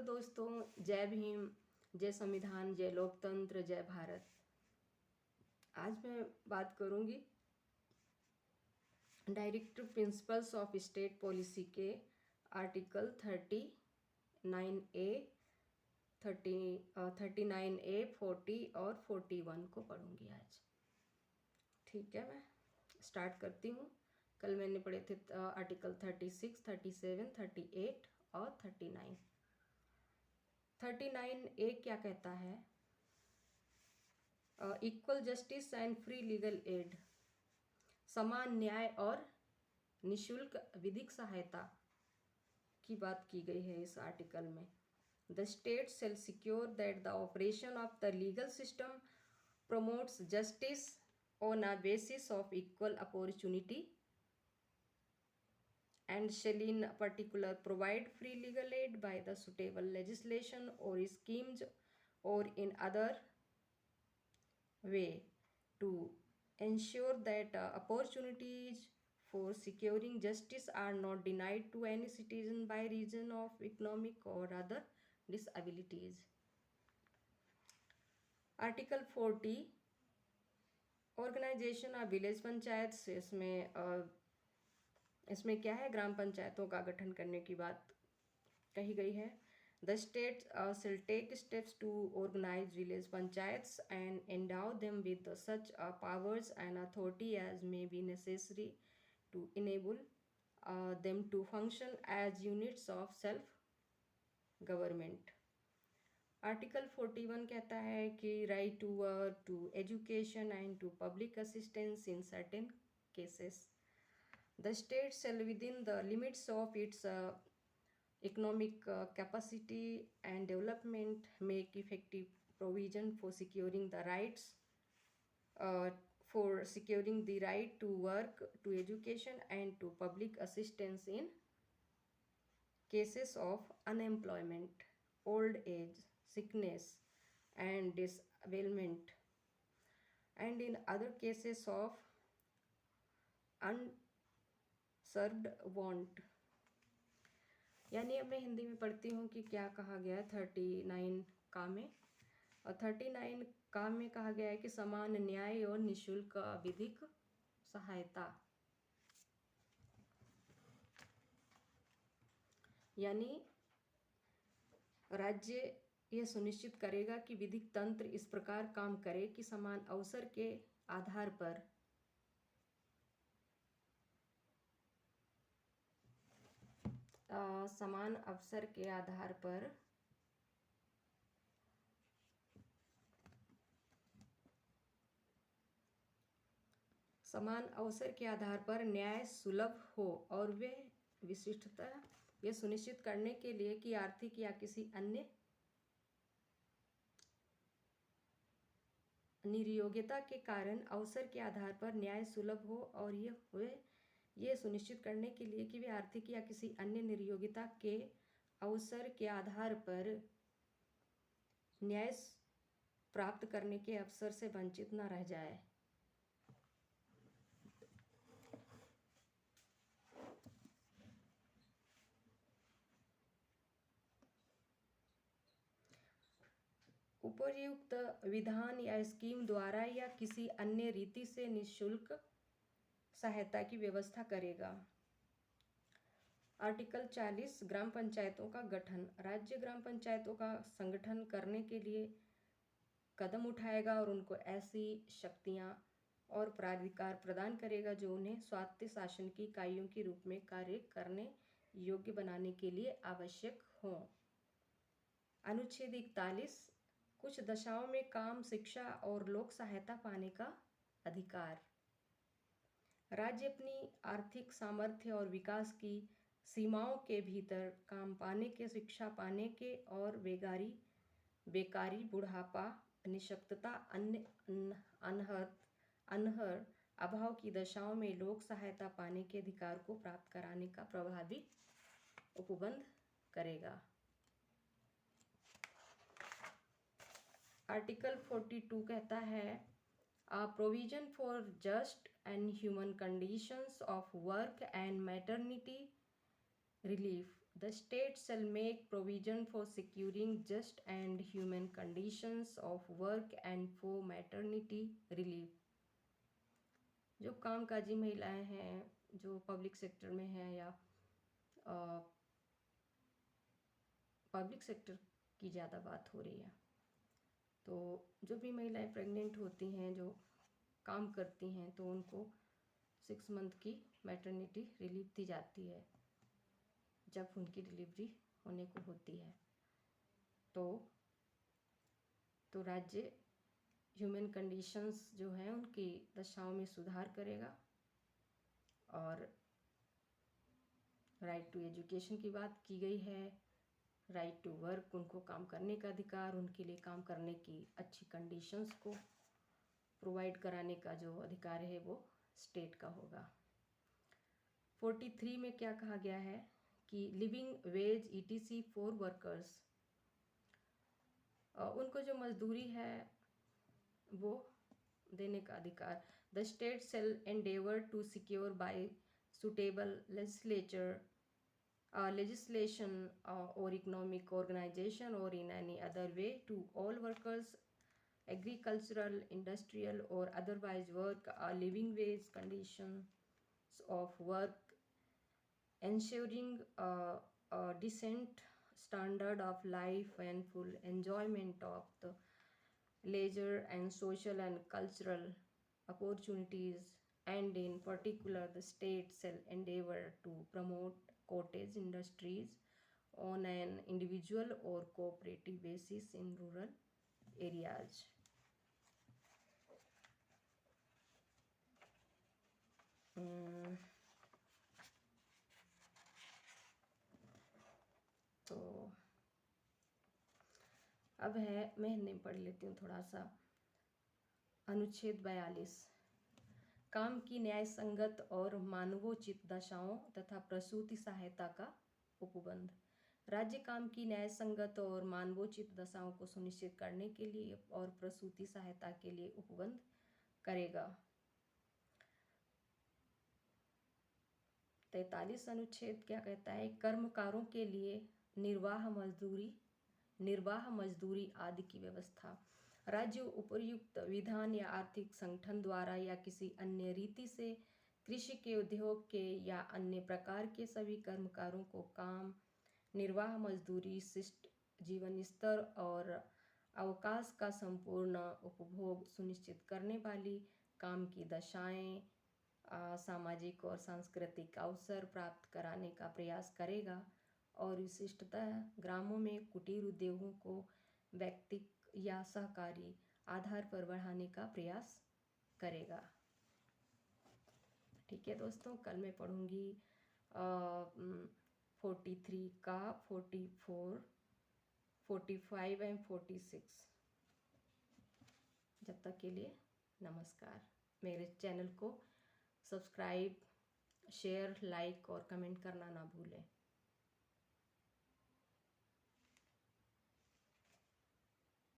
Hello दोस्तों, जय भीम, जय संविधान, जय लोकतंत्र, जय भारत। आज मैं बात करूंगी directive principles of state policy के आर्टिकल 39A 40 और 41 को पढ़ूंगी आज। ठीक है, मैं स्टार्ट करती हूँ। कल मैंने पढ़े थे आर्टिकल 36, 37, 38 और 39। 39A क्या कहता है? Equal justice and free legal aid, समान न्याय और निशुल्क विधिक सहायता की बात की गई है इस आर्टिकल में। The state shell secure that the operation of the legal system promotes justice on a basis of equal opportunity and shall in particular provide free legal aid by the suitable legislation or schemes or in other way to ensure that opportunities for securing justice are not denied to any citizen by reason of economic or other disabilities. Article 40 organisation of village panchayat से इसमें क्या है? ग्राम पंचायतों का गठन करने की बात कही गई है। The state shall take steps to organize village panchayats and endow them with such powers and authority as may be necessary to enable them to function as units of self government. Article 41 कहता है कि right to work, to education and to public assistance in certain cases the state shall within the limits of its economic capacity and development make effective provision for securing the rights to work, to education and to public assistance in cases of unemployment, old age, sickness and disablement and in other cases of unserved want। यानी अब मैं हिंदी में पढ़ती हूँ कि क्या कहा गया है 39 का में। और 39 का में कहा गया है कि समान न्याय और निशुल्क विधिक सहायता, यानी राज्य यह सुनिश्चित करेगा कि विधिक तंत्र इस प्रकार काम करे कि समान अवसर के आधार पर समान अवसर के आधार पर समान अवसर के आधार पर न्याय सुलभ हो और वे विशिष्टता यह सुनिश्चित करने के लिए कि आर्थिक या किसी अन्य निर्योग्यता के कारण अवसर के आधार पर न्याय सुलभ हो और ये सुनिश्चित करने के लिए कि वे आर्थिक या किसी अन्य निर्योग्यता के अवसर के आधार पर न्याय प्राप्त करने के अवसर से वंचित न रह जाए। उपर्युक्त विधान या स्कीम द्वारा या किसी अन्य रीति से निःशुल्क सहायता की व्यवस्था करेगा। आर्टिकल 40 ग्राम पंचायतों का गठन, राज्य ग्राम पंचायतों का संगठन करने के लिए कदम उठाएगा और उनको ऐसी शक्तियां और प्राधिकार प्रदान करेगा जो उन्हें स्वायत्त शासन की इकाइयों के रूप में कार्य करने योग्य बनाने के लिए आवश्यक हों। अनुच्छेद 41 कुछ दशाओं में काम, शिक्षा और लोक सहायता पाने का अधिकार। राज्य अपनी आर्थिक सामर्थ्य और विकास की सीमाओं के भीतर काम पाने के, शिक्षा पाने के और बेकारी, बुढ़ापा, निःशक्तता, अनहर, अभाव की दशाओं में लोक सहायता पाने के अधिकार को प्राप्त कराने का प्रभावी उपबंध करेगा। आर्टिकल 42 कहता है provision for just and human conditions of work and maternity relief The state shall make provision for securing just and human conditions of work and for maternity relief. जो कामकाजी महिलाएं हैं, जो पब्लिक सेक्टर में हैं या पब्लिक सेक्टर की ज़्यादा बात हो रही है, तो जो भी महिलाएं प्रेग्नेंट होती हैं, जो काम करती हैं, तो उनको 6 मंथ की मैटरनिटी रिलीव दी जाती है जब उनकी डिलीवरी होने को होती है। तो राज्य ह्यूमन कंडीशंस जो हैं उनकी दशाओं में सुधार करेगा। और राइट टू एजुकेशन की बात की गई है, राइट टू वर्क, उनको काम करने का अधिकार, उनके लिए काम करने की अच्छी कंडीशंस को प्रोवाइड कराने का जो अधिकार है वो स्टेट का होगा। 43 में क्या कहा गया है कि living wage ETC for workers, उनको जो मजदूरी है वो देने का अधिकार। The state shall endeavour to secure by suitable legislation or economic organization or in any other way to all workers, agricultural, industrial or otherwise work a living wage conditions of work, ensuring a decent standard of life and full enjoyment of the leisure and social and cultural opportunities, and in particular the state shall endeavor to promote cottage industries on an individual or cooperative basis in rural areas. तो अब है, मैं हिंदी में पढ़ लेती हूँ थोड़ा सा। अनुच्छेद 42, काम की न्याय संगत और मानवोचित दशाओं तथा प्रसूति सहायता का उपबंध। राज्य काम की न्याय संगत और मानवोचित दशाओं को सुनिश्चित करने के लिए और प्रसूति सहायता के लिए उपबंध करेगा। 43 अनुच्छेद क्या कहता है? कर्मकारों के लिए निर्वाह मजदूरी आदि की व्यवस्था राज्य उपयुक्त विधान या आर्थिक संगठन द्वारा या किसी अन्य रीति से कृषि के, उद्योग के या अन्य प्रकार के सभी कर्मकारों को काम, निर्वाह मजदूरी, शिष्ट जीवन स्तर और अवकाश का संपूर्ण उपभोग सुनिश्चित करने वाली काम की दशाएं, सामाजिक और सांस्कृतिक अवसर प्राप्त कराने का प्रयास करेगा और विशिष्टतः ग्रामों में कुटीर उद्योगों को व्यक्तिक या सहकारी आधार पर बढ़ाने का प्रयास करेगा। ठीक है दोस्तों, कल मैं पढ़ूंगी 43 का 44, 45 एंड 46। जब तक के लिए नमस्कार। मेरे चैनल को सब्सक्राइब, शेयर, लाइक और कमेंट करना ना भूलें।